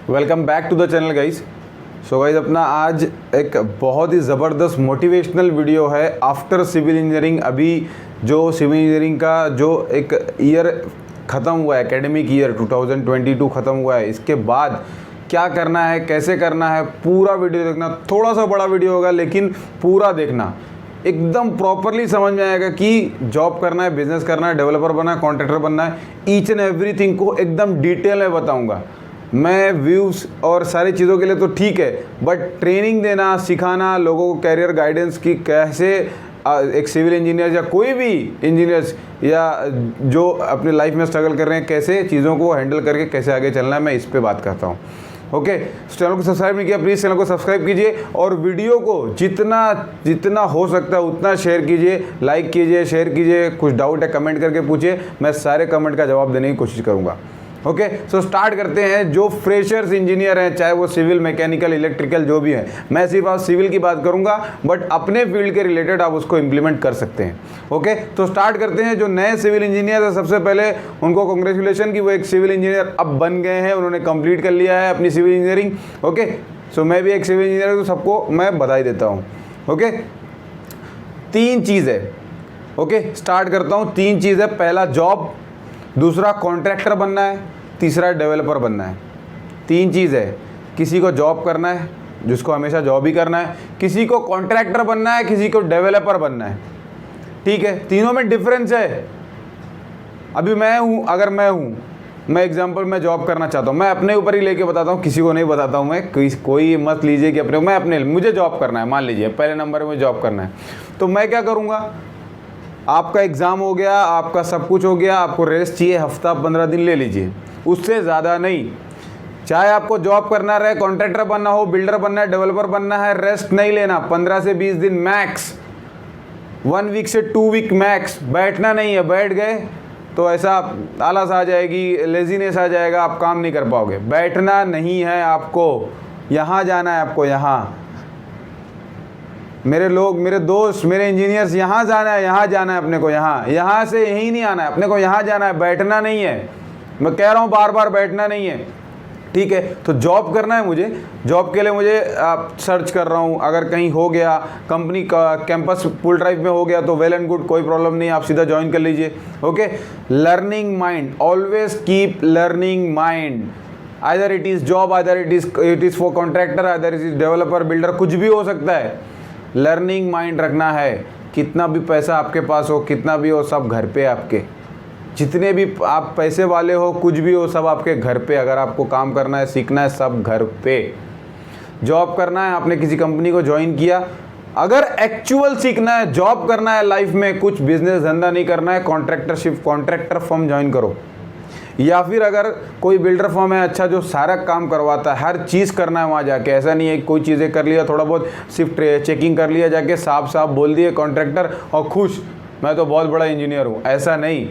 Welcome back to the channel guys. So guys अपना आज एक बहुत ही ज़बरदस्त मोटिवेशनल वीडियो है आफ्टर सिविल इंजीनियरिंग। अभी जो सिविल इंजीनियरिंग का जो एक ईयर ख़त्म हुआ है, एकेडमिक ईयर 2022 ख़त्म हुआ है, इसके बाद क्या करना है, कैसे करना है, पूरा वीडियो देखना। थोड़ा सा बड़ा वीडियो होगा लेकिन पूरा देखना, एकदम प्रॉपरली समझ में आएगा कि जॉब करना है, बिजनेस करना है, डेवलपर बनना है, कॉन्ट्रैक्टर बनना है। ईच एंड एवरीथिंग को एकदम डिटेल में बताऊंगा। मैं व्यूज़ और सारी चीज़ों के लिए तो ठीक है, बट ट्रेनिंग देना, सिखाना लोगों को, कैरियर गाइडेंस की कैसे एक सिविल इंजीनियर या कोई भी इंजीनियर्स या जो अपने लाइफ में स्ट्रगल कर रहे हैं, कैसे चीज़ों को हैंडल करके कैसे आगे चलना है, मैं इस पे बात करता हूँ। ओके, चैनल को सब्सक्राइब नहीं किया प्लीज़ चैनल को सब्सक्राइब कीजिए और वीडियो को जितना हो सकता है उतना शेयर कीजिए, लाइक कीजिए, शेयर कीजिए। कुछ डाउट है कमेंट करके पूछिए, मैं सारे कमेंट का जवाब देने की कोशिश करूँगा। ओके, सो स्टार्ट करते हैं। जो फ्रेशर्स इंजीनियर हैं, चाहे वो सिविल, मैकेनिकल, इलेक्ट्रिकल जो भी है, मैं सिर्फ आज सिविल की बात करूंगा, बट अपने फील्ड के रिलेटेड आप उसको इम्प्लीमेंट कर सकते हैं। ओके, तो स्टार्ट करते हैं। जो नए सिविल इंजीनियर है, सबसे पहले उनको कांग्रेचुलेशन कि वो एक सिविल इंजीनियर अब बन गए हैं, उन्होंने कंप्लीट कर लिया है अपनी सिविल इंजीनियरिंग। ओके, सो मैं भी एक सिविल इंजीनियर हूँ, तो सबको मैं बधाई देता हूँ। ओके, 3 चीज़ है। ओके, स्टार्ट करता हूँ। 3 चीज़ है। पहला जॉब, दूसरा कॉन्ट्रैक्टर बनना है, तीसरा डेवलपर बनना है। 3 चीज़ है। किसी को जॉब करना है, जिसको हमेशा जॉब ही करना है, किसी को कॉन्ट्रैक्टर बनना है, किसी को डेवलपर बनना है। ठीक है, तीनों में डिफरेंस है। अभी मैं हूँ, अगर मैं एग्जांपल में जॉब करना चाहता हूँ, मैं अपने ऊपर ही लेके बताता हूँ, किसी को नहीं बताता हूँ मैं। कोई मत लीजिए कि मुझे जॉब करना है, मान लीजिए पहले नंबर में जॉब करना है, तो मैं क्या करूँगा? आपका एग्ज़ाम हो गया, आपका सब कुछ हो गया, आपको रेस्ट चाहिए, हफ्ता 15 दिन ले लीजिए, उससे ज़्यादा नहीं। चाहे आपको जॉब करना रहे, कॉन्ट्रैक्टर बनना हो, बिल्डर बनना है, डेवलपर बनना है, रेस्ट नहीं लेना। 15 से 20 दिन मैक्स, 1 वीक से 2 वीक मैक्स। बैठना नहीं है, बैठ गए तो ऐसा आलस आ जाएगी, लेजीनेस आ जाएगा, आप काम नहीं कर पाओगे। बैठना नहीं है आपको, यहाँ जाना है आपको। यहाँ मेरे लोग, मेरे दोस्त, मेरे इंजीनियर्स, यहाँ जाना है अपने को। यहाँ से यहीं नहीं आना है अपने को, यहाँ जाना है, बैठना नहीं है। मैं कह रहा हूँ बार बार, बैठना नहीं है। ठीक है, तो जॉब करना है मुझे। जॉब के लिए मुझे सर्च कर रहा हूँ। अगर कहीं हो गया, कंपनी का कैंपस फुल ड्राइव में हो गया तो वेल एंड गुड, कोई प्रॉब्लम नहीं, आप सीधा ज्वाइन कर लीजिए। Okay, learning mind, always keep learning mind. Either it is job, either it is for contractor, either it is developer, builder, कुछ भी हो सकता है। लर्निंग माइंड रखना है। कितना भी पैसा आपके पास हो, कितना भी हो, सब घर पे आपके। जितने भी आप पैसे वाले हो, कुछ भी हो, सब आपके घर पे। अगर आपको काम करना है, सीखना है, सब घर पे। जॉब करना है, आपने किसी कंपनी को ज्वाइन किया, अगर एक्चुअल सीखना है, जॉब करना है लाइफ में, कुछ बिजनेस धंधा नहीं करना है, कॉन्ट्रैक्टर फर्म ज्वाइन करो। या फिर अगर कोई बिल्डर फर्म है अच्छा, जो सारा काम करवाता है, हर चीज़ करना है वहाँ जाके। ऐसा नहीं है कोई चीज़ें कर लिया, थोड़ा बहुत सिर्फ चेकिंग कर लिया, जाके साफ बोल दिए कॉन्ट्रैक्टर और खुश, मैं तो बहुत बड़ा इंजीनियर हूँ। ऐसा नहीं।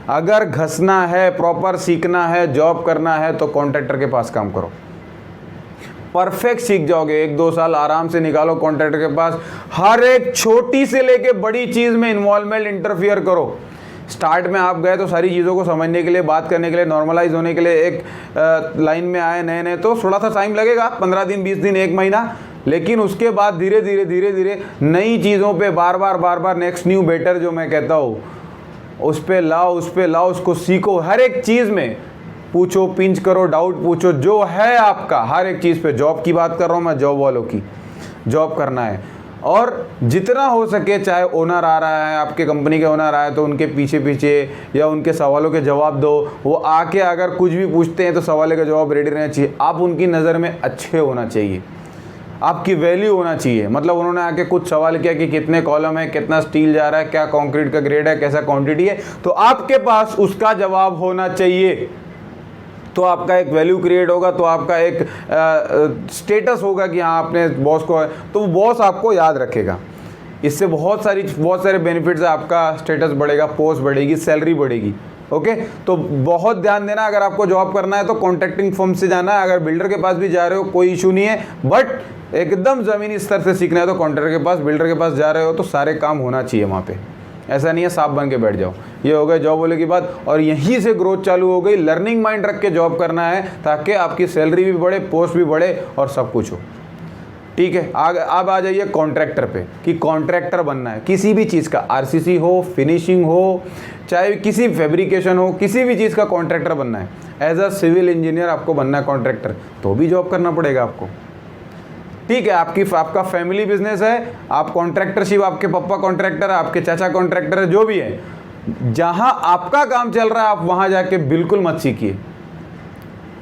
अगर घसना है, प्रॉपर सीखना है, जॉब करना है, तो कॉन्ट्रैक्टर के पास काम करो। परफेक्ट सीख जाओगे। 1-2 साल आराम से निकालो कॉन्ट्रैक्टर के पास। हर एक छोटी से लेके बड़ी चीज़ में इन्वॉल्वमेंट, इंटरफियर करो। स्टार्ट में आप गए तो सारी चीज़ों को समझने के लिए, बात करने के लिए, नॉर्मलाइज होने के लिए, एक लाइन में आए नए तो थोड़ा सा टाइम लगेगा, 15 दिन, 20 दिन, 1 महीना। लेकिन उसके बाद धीरे धीरे नई चीज़ों पे बार बार नेक्स्ट न्यू बेटर जो मैं कहता हूँ, उस पे लाओ, उसको सीखो। हर एक चीज़ में पूछो, पिंच करो, डाउट पूछो, जो है आपका हर एक चीज़ पे। जॉब की बात कर रहा हूँ मैं, जॉब वालों की। जॉब करना है और जितना हो सके, चाहे ओनर आ रहा है, आपके कंपनी के ओनर आए तो उनके पीछे या उनके सवालों के जवाब दो। वो आके अगर कुछ भी पूछते हैं तो सवालों का जवाब रेडी रहना चाहिए। आप उनकी नज़र में अच्छे होना चाहिए, आपकी वैल्यू होना चाहिए। मतलब उन्होंने आके कुछ सवाल किया कि कितने कॉलम है, कितना स्टील जा रहा है, क्या कंक्रीट का ग्रेड है, कैसा क्वांटिटी है, तो आपके पास उसका जवाब होना चाहिए। तो आपका एक वैल्यू क्रिएट होगा, तो आपका एक स्टेटस होगा कि हाँ आपने बॉस को, तो बॉस आपको याद रखेगा। इससे बहुत सारे बेनिफिट्स है। आपका स्टेटस बढ़ेगा, पोस्ट बढ़ेगी, सैलरी बढ़ेगी। ओके, तो बहुत ध्यान देना। अगर आपको जॉब करना है तो कॉन्ट्रैक्टिंग फर्म से जाना है। अगर बिल्डर के पास भी जा रहे हो कोई इशू नहीं है, बट एकदम ज़मीनी स्तर से सीखना है तो कॉन्ट्रैक्टर के पास, बिल्डर के पास जा रहे हो तो सारे काम होना चाहिए वहाँ पे। ऐसा नहीं है साफ बन के बैठ जाओ। ये हो गया जॉब वाले की बात, और यहीं से ग्रोथ चालू हो गई। लर्निंग माइंड रख के जॉब करना है ताकि आपकी सैलरी भी बढ़े, पोस्ट भी बढ़े और सब कुछ हो। ठीक है, अब आ जाइए कॉन्ट्रैक्टर पे कि कॉन्ट्रैक्टर बनना है किसी भी चीज़ का, आरसीसी हो, फिनिशिंग हो, चाहे किसी फैब्रिकेशन हो, किसी भी चीज़ का कॉन्ट्रैक्टर बनना है। एज अ सिविल इंजीनियर आपको बनना है कॉन्ट्रैक्टर, तो भी जॉब करना पड़ेगा आपको। ठीक है, आपका फैमिली बिजनेस है, आप कॉन्ट्रैक्टरशिप, आपके पापा कॉन्ट्रैक्टर है, आपके चाचा कॉन्ट्रैक्टर है, जो भी है, जहां आपका काम चल रहा है आप वहां जाके बिल्कुल मत सीखिए।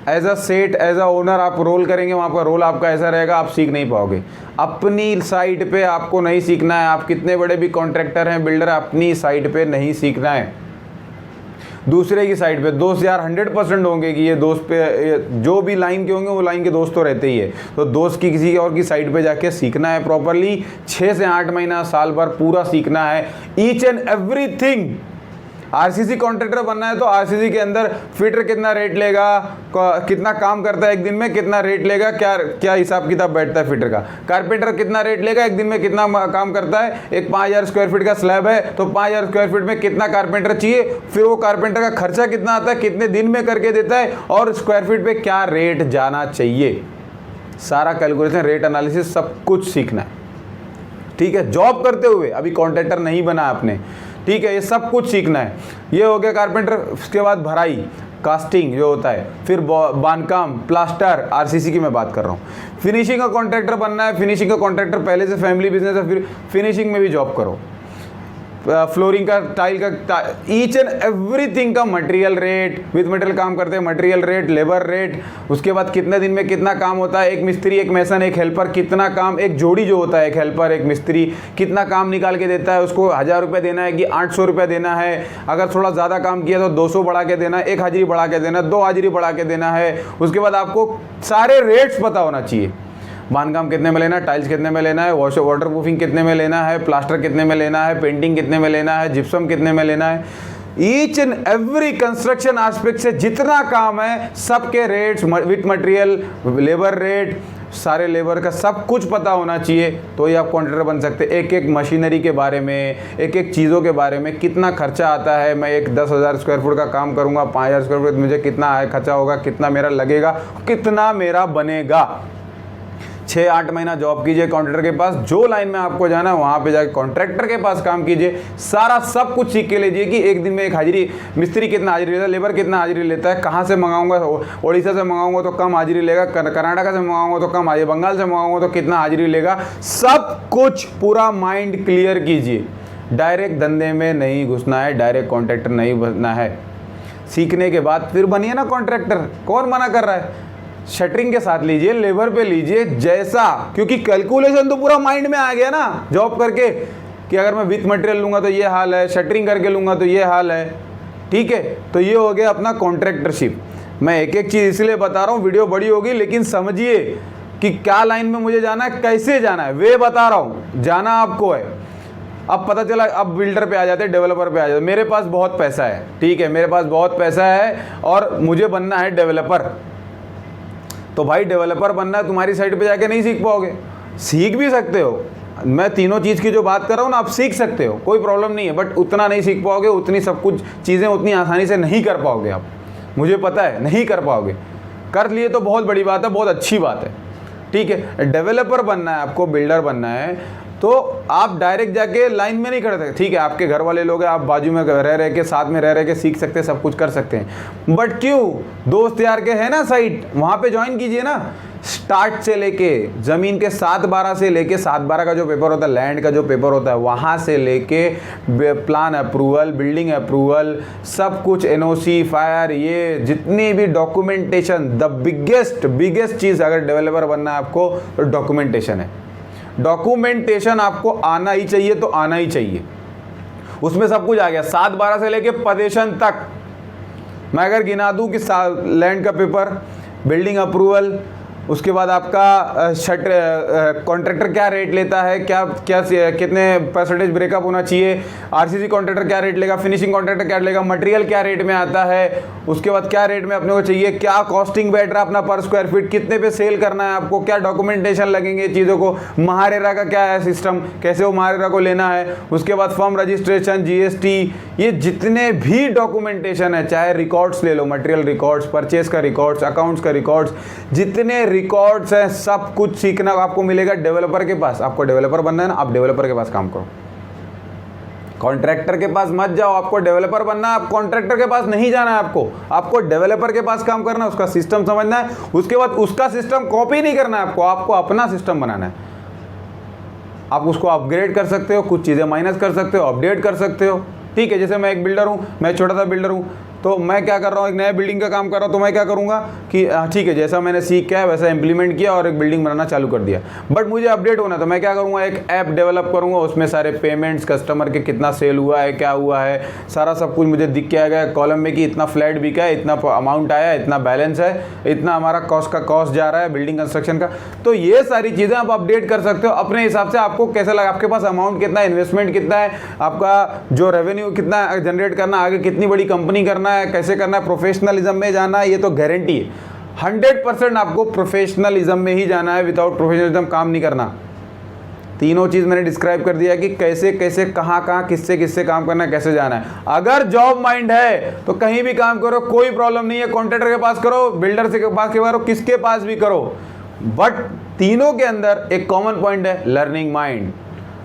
As a set, as a owner आप रोल करेंगे, वहाँ पर रोल आपका ऐसा रहेगा, आप सीख नहीं पाओगे। अपनी साइट पे आपको नहीं सीखना है। आप कितने बड़े भी कॉन्ट्रैक्टर हैं, बिल्डर, अपनी साइट पे नहीं सीखना है। दूसरे की साइड पे दोस्त यार 100% होंगे कि ये दोस्त पे जो भी लाइन के होंगे वो लाइन के दोस्त तो रहते ही है। तो दोस्त की किसी और की साइड पे जाके सीखना है प्रॉपरली। 6 से 8 महीना, साल भर पूरा सीखना है each and everything. RCC contractor बनना है तो आरसीसी के अंदर फिटर कितना रेट लेगा, कितना काम करता है एक दिन में, कितना रेट लेगा, क्या हिसाब किताब बैठता है फिटर का। कारपेंटर कितना रेट लेगा, एक दिन में कितना काम करता है। एक 5000 स्क्वायर फीट का स्लैब है तो 5000 स्क्वायर फीट में कितना कारपेंटर चाहिए, फिर वो कारपेंटर का खर्चा कितना आता है, कितने दिन में करके देता है, और स्क्वायर फीट पे क्या रेट जाना चाहिए। सारा कैलकुलेशन, रेट एनालिसिस, सब कुछ सीखना है। ठीक है, जॉब करते हुए, अभी कॉन्ट्रैक्टर नहीं बना आपने। ठीक है, ये सब कुछ सीखना है। ये हो गया कारपेंटर। उसके बाद भराई, कास्टिंग जो होता है, फिर बांधकाम, प्लास्टर, आरसीसी की मैं बात कर रहा हूँ। फिनिशिंग का कॉन्ट्रैक्टर बनना है। फिनिशिंग का कॉन्ट्रैक्टर पहले से फैमिली बिजनेस है, फिर फिनिशिंग में भी जॉब करो। फ्लोरिंग का, टाइल का, ईच एंड एवरीथिंग का मटेरियल रेट, विद मटेरियल काम करते हैं, मटेरियल रेट, लेबर रेट, उसके बाद कितने दिन में कितना काम होता है, एक मिस्त्री, एक मैसन, एक हेल्पर कितना काम, एक जोड़ी जो होता है, एक हेल्पर एक मिस्त्री कितना काम निकाल के देता है, उसको 1000 रुपये देना है कि 800 रुपये देना है। अगर थोड़ा ज़्यादा काम किया तो 200 बढ़ा के देना है, 1 हाजिरी बढ़ा के देना है, 2 हाजिरी बढ़ा के देना है। उसके बाद आपको सारे रेट्स पता होना चाहिए। बांधकाम कितने में लेना है, टाइल्स कितने में लेना है, वाटर प्रूफिंग कितने में लेना है, प्लास्टर कितने में लेना है, पेंटिंग कितने में लेना है, जिप्सम कितने में लेना है। Each and every construction aspect से जितना काम है सबके rates, with material, labour rate, सारे लेबर का सब कुछ पता होना चाहिए, तो ही आप कॉन्ट्रैक्टर बन सकते हैं। एक एक मशीनरी के बारे में, एक एक चीज़ों के बारे में, कितना खर्चा आता है। मैं एक 10,000 स्क्वायर फुट का काम करूँगा, 5000 स्क्वायर फुट मुझे कितना खर्चा होगा, कितना मेरा लगेगा, कितना मेरा बनेगा। 6-8 महीना जॉब कीजिए कॉन्ट्रैक्टर के पास, जो लाइन में आपको जाना है वहाँ पे जाके कॉन्ट्रैक्टर के पास काम कीजिए। सारा सब कुछ सीख के लीजिए कि एक दिन में एक हाजिरी, मिस्त्री कितना हाजिरी लेता है, लेबर कितना हाजिरी लेता है, कहाँ से मंगाऊंगा, ओडिशा से मंगाऊंगा तो कम हाजिरी लेगा, कर्नाटक से मंगाऊंगा तो कम हाजिरी, बंगाल से मंगाऊंगा तो कितना हाजिरी लेगा। सब कुछ पूरा माइंड क्लियर कीजिए। डायरेक्ट धंधे में नहीं घुसना है, डायरेक्ट कॉन्ट्रैक्टर नहीं बनना है। सीखने के बाद फिर बनिए ना कॉन्ट्रैक्टर, कौन मना कर रहा है। शटरिंग के साथ लीजिए, लेबर पे लीजिए, जैसा, क्योंकि कैलकुलेशन तो पूरा माइंड में आ गया ना जॉब करके कि अगर मैं विथ मटेरियल लूँगा तो ये हाल है, शटरिंग करके लूँगा तो ये हाल है। ठीक है, तो ये हो गया अपना कॉन्ट्रैक्टरशिप। मैं एक एक चीज़ इसलिए बता रहा हूँ, वीडियो बड़ी होगी लेकिन समझिए कि क्या लाइन में मुझे जाना है, कैसे जाना है, वे बता रहा हूँ। जाना आपको है। अब पता चला, अब बिल्डर पे आ जाते हैं, डेवलपर पे आ जाते हैं। मेरे पास बहुत पैसा है, ठीक है, मेरे पास बहुत पैसा है और मुझे बनना है डेवलपर। तो भाई डेवलपर बनना है, तुम्हारी साइट पे जाके नहीं सीख पाओगे। सीख भी सकते हो, मैं तीनों चीज़ की जो बात कर रहा हूँ ना, आप सीख सकते हो, कोई प्रॉब्लम नहीं है, बट उतना नहीं सीख पाओगे, उतनी सब कुछ चीज़ें उतनी आसानी से नहीं कर पाओगे आप। मुझे पता है नहीं कर पाओगे। कर लिए तो बहुत बड़ी बात है, बहुत अच्छी बात है। ठीक है, डेवलपर बनना है आपको, बिल्डर बनना है, तो आप डायरेक्ट जाके लाइन में नहीं खड़े सकते। ठीक है, आपके घर वाले लोग हैं, आप बाजू में रह के, साथ में रह के सीख सकते हैं, सब कुछ कर सकते हैं। बट क्यों, दोस्त यार के है ना साइट, वहाँ पे ज्वाइन कीजिए ना। स्टार्ट से लेके ज़मीन के 7/12 से लेके 7/12 का जो पेपर होता है, लैंड का जो पेपर होता है, वहाँ से लेके प्लान अप्रूवल, बिल्डिंग अप्रूवल, सब कुछ, एनओसी, फायर, ये जितनी भी डॉक्यूमेंटेशन, द बिगेस्ट चीज़ अगर डेवलपर बनना है आपको तो डॉक्यूमेंटेशन है। डॉक्यूमेंटेशन आपको आना ही चाहिए, तो आना ही चाहिए। उसमें सब कुछ आ गया, 7/12 से लेके पदेशन तक। मैं अगर गिना दूं कि लैंड का पेपर, बिल्डिंग अप्रूवल, उसके बाद आपका कॉन्ट्रैक्टर क्या रेट लेता है, क्या क्या कितने परसेंटेज ब्रेकअप होना चाहिए, आरसीसी कॉन्ट्रैक्टर क्या रेट लेगा, फिनिशिंग कॉन्ट्रैक्टर क्या लेगा, मटेरियल क्या रेट में आता है, उसके बाद क्या रेट में अपने को चाहिए, क्या कॉस्टिंग बैठ रहा है अपना पर स्क्वायर फीट, कितने पे सेल करना है आपको, क्या डॉक्यूमेंटेशन लगेंगे चीज़ों को, महारेरा का क्या है सिस्टम, कैसे वो महारेरा को लेना है, उसके बाद फर्म रजिस्ट्रेशन, जीएसटी, ये जितने भी डॉक्यूमेंटेशन है, चाहे रिकॉर्ड्स ले लो, मटेरियल रिकॉर्ड्स, परचेज का रिकॉर्ड्स, अकाउंट्स का रिकॉर्ड्स, जितने रिकॉर्ड्स हैं सब कुछ सीखना आपको मिलेगा डेवलपर के पास। आपको डेवलपर बनना है ना, आप डेवलपर के पास काम करो, कॉन्ट्रैक्टर के पास मत जाओ। आपको डेवलपर बनना है, आप कॉन्ट्रैक्टर के पास नहीं जाना है, आपको डेवलपर के पास काम करना है, उसका सिस्टम समझना है, उसके बाद उसका सिस्टम कॉपी नहीं करना है आपको अपना सिस्टम बनाना है। आप उसको अपग्रेड कर सकते हो, कुछ चीज़ें माइनस कर सकते हो, अपडेट कर सकते हो। ठीक है, जैसे मैं एक बिल्डर हूँ, मैं छोटा सा बिल्डर हूँ, तो मैं क्या कर रहा हूँ, एक नया बिल्डिंग का काम कर रहा हूँ, तो मैं क्या करूँगा कि ठीक है जैसा मैंने सीख किया है वैसा इंप्लीमेंट किया और एक बिल्डिंग बनाना चालू कर दिया, बट मुझे अपडेट होना, तो मैं क्या करूँगा, एक ऐप डेवलप करूँगा, उसमें सारे पेमेंट्स, कस्टमर के कितना सेल हुआ है, क्या हुआ है, सारा सब कुछ मुझे दिख के आ गया कॉलम में कि इतना फ्लैट बिका है, इतना अमाउंट आया, इतना बैलेंस है, इतना हमारा कॉस्ट जा रहा है बिल्डिंग कंस्ट्रक्शन का। तो ये सारी चीज़ें आप अपडेट कर सकते हो अपने हिसाब से, आपको कैसा लगा, आपके पास अमाउंट कितना है, इन्वेस्टमेंट कितना है, आपका जो रेवेन्यू कितना जनरेट करना, आगे कितनी बड़ी कंपनी करना है, कैसे करना है, प्रोफेशनलिज्म में जाना है, ये तो गारंटी है 100% आपको प्रोफेशनलिज्म में ही जाना है, विदाउट प्रोफेशनलिज्म काम नहीं करना। तीनों चीज़ मैंने डिस्क्राइब कर दिया कि कैसे कैसे कहाँ किससे किससे काम करना है, कैसे जाना है। अगर जॉब माइंड है तो कहीं भी काम करो, कोई प्रॉब्लम नहीं है, कॉन्ट्रैक्टर के पास करो, बिल्डर से पास करो, किसके पास भी करो, बट तीनों के अंदर एक कॉमन पॉइंट है, लर्निंग माइंड।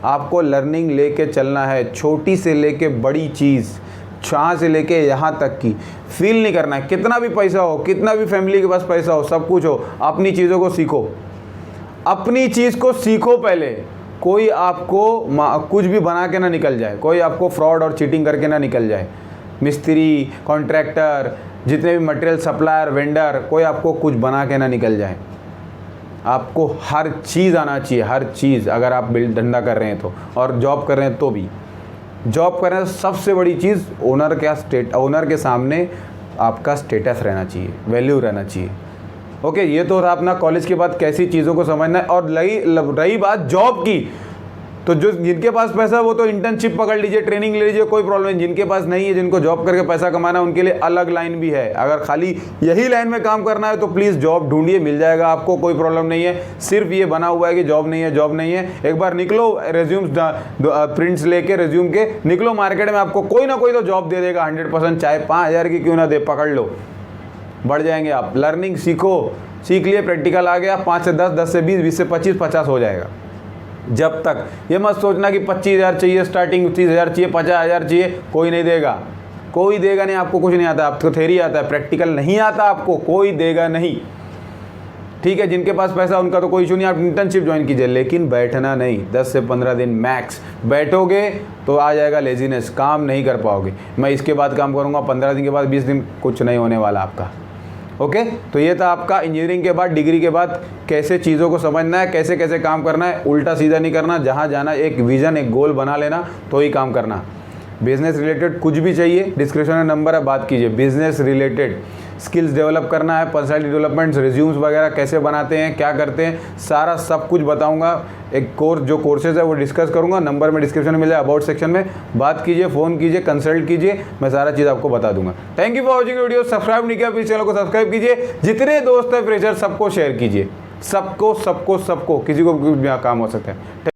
आपको लर्निंग लेके चलना है, छोटी से लेके बड़ी चीज़, यहाँ से लेके यहाँ तक की फील नहीं करना है। कितना भी पैसा हो, कितना भी फैमिली के पास पैसा हो, सब कुछ हो, अपनी चीज़ों को सीखो, अपनी चीज़ को सीखो पहले। कोई आपको कुछ भी बना के ना निकल जाए, कोई आपको फ्रॉड और चीटिंग करके ना निकल जाए। मिस्त्री, कॉन्ट्रैक्टर, जितने भी मटेरियल सप्लायर, वेंडर, कोई आपको कुछ बना के ना निकल जाए। आपको हर चीज़ आना चाहिए, हर चीज़, अगर आप धंधा कर रहे हैं तो, और जॉब कर रहे हैं तो भी। जॉब कर रहे हैं सबसे बड़ी चीज़ ओनर के सामने आपका स्टेटस रहना चाहिए, वैल्यू रहना चाहिए। ओके, ये तो था अपना कॉलेज के बाद कैसी चीज़ों को समझना है। और रही बात जॉब की, तो जो जिनके पास पैसा है वो तो इंटर्नशिप पकड़ लीजिए, ट्रेनिंग ले लीजिए, कोई प्रॉब्लम नहीं। जिनके पास नहीं है, जिनको जॉब करके पैसा कमाना है, उनके लिए अलग लाइन भी है। अगर खाली यही लाइन में काम करना है तो प्लीज़ जॉब ढूंढिए, मिल जाएगा आपको, कोई प्रॉब्लम नहीं है। सिर्फ ये बना हुआ है कि जॉब नहीं है, जॉब नहीं है। एक बार निकलो, रेज्यूम्स प्रिंट्स लेके रेज्यूम के निकलो मार्केट में, आपको कोई ना कोई तो जॉब दे देगा 100%, चाहे 5,000 की क्यों ना दे, पकड़ लो, बढ़ जाएंगे आप। लर्निंग सीख लिए, प्रैक्टिकल आ गया, 5 से 10, 10 से 20, 20 से 25, 50 हो जाएगा। जब तक ये मत सोचना कि 25,000 चाहिए स्टार्टिंग, 30,000 चाहिए, 50,000 चाहिए, कोई नहीं देगा, कोई देगा नहीं। आपको कुछ नहीं आता, आपको थ्योरी आता है, प्रैक्टिकल नहीं आता, आपको कोई देगा नहीं। ठीक है, जिनके पास पैसा उनका तो कोई इशू नहीं, आप इंटर्नशिप ज्वाइन कीजिए, लेकिन बैठना नहीं। 10 से 15 दिन मैक्स बैठोगे तो आ जाएगा लेजीनेस, काम नहीं कर पाओगे। मैं इसके बाद काम करूँगा, 15 दिन के बाद, 20 दिन, कुछ नहीं होने वाला आपका। ओके, तो ये था आपका इंजीनियरिंग के बाद, डिग्री के बाद कैसे चीज़ों को समझना है, कैसे कैसे काम करना है, उल्टा सीधा नहीं करना। जहाँ जाना, एक विज़न, एक गोल बना लेना, तो ही काम करना। बिजनेस रिलेटेड कुछ भी चाहिए, डिस्क्रिप्शन में नंबर है, बात कीजिए। बिजनेस रिलेटेड स्किल्स डेवलप करना है, पर्सनैलिटी डेवलपमेंट, रिज्यूम्स वगैरह कैसे बनाते हैं, क्या करते हैं, सारा सब कुछ बताऊंगा। एक कोर्स, जो कोर्सेज है वो डिस्कस करूंगा, नंबर में डिस्क्रिप्शन में मिले, अबाउट सेक्शन में बात कीजिए, फ़ोन कीजिए, कंसल्ट कीजिए, मैं सारा चीज़ आपको बता दूंगा। Thank you for watching video. Subscribe नहीं किया, प्लीज़ चैनल को सब्सक्राइब कीजिए। जितने दोस्त हैं फ्रेशर, सबको शेयर कीजिए, सबको, किसी को भी काम हो सकता है।